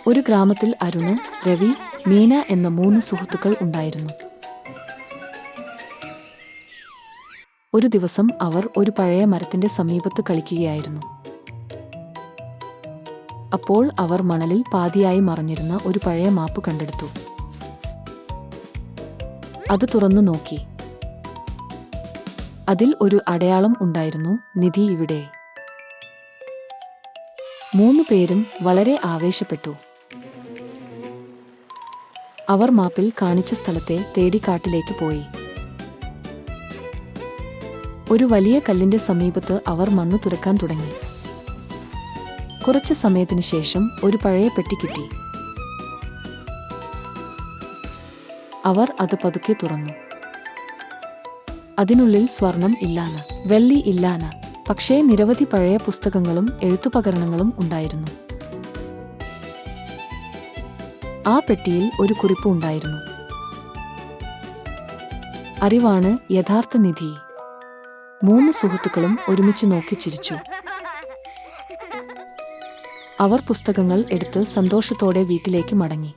ഒരു ഗ്രാമത്തിൽ അരുണ്, രവി, മീന എന്ന 3 സുഹൃത്തുക്കൾ ഉണ്ടായിരുന്നു. ഒരു ദിവസം അവർ ഒരു പഴയ മരത്തിന്റെ സമീപത്ത് കളിക്കുകയായിരുന്നു. അപ്പോൾ അവർ മണലിൽ പാതിയായി മറഞ്ഞിരുന്ന ഒരു പഴയ മാപ്പ് കണ്ടെടുത്തു. അത് തുറന്നു നോക്കി. അതിൽ ഒരു അടയാളം ഉണ്ടായിരുന്നു: നിധി ഇവിടെ. 3 പേരും വളരെ ആവേശപ്പെട്ടു. അവർ മാപ്പിൽ കാണിച്ച സ്ഥലത്തെ തേടി കാട്ടിലേക്ക് പോയി. ഒരു വലിയ കല്ലിന്റെ സമീപത്ത് അവർ മണ്ണ് തുരക്കാൻ തുടങ്ങി. കുറച്ച് സമയത്തിനു ശേഷം ഒരു പഴയ പെട്ടി കിട്ടി. അവർ അത് പതുക്കെ തുറന്നു. അതിനുള്ളിൽ സ്വർണം ഇല്ലാന്ന്, വെള്ളി ഇല്ലാന്ന്, പക്ഷേ നിരവധി പഴയ പുസ്തകങ്ങളും എഴുത്തുപകരണങ്ങളും ഉണ്ടായിരുന്നു. ആ പെട്ടിയിൽ ഒരു കുറിപ്പ് ഉണ്ടായിരുന്നു: അറിവാണ് യഥാർത്ഥ നിധി. 3 സുഹൃത്തുക്കളും ഒരുമിച്ച് നോക്കി ചിരിച്ചു. അവർ പുസ്തകങ്ങൾ എടുത്ത് സന്തോഷത്തോടെ വീട്ടിലേക്ക് മടങ്ങി.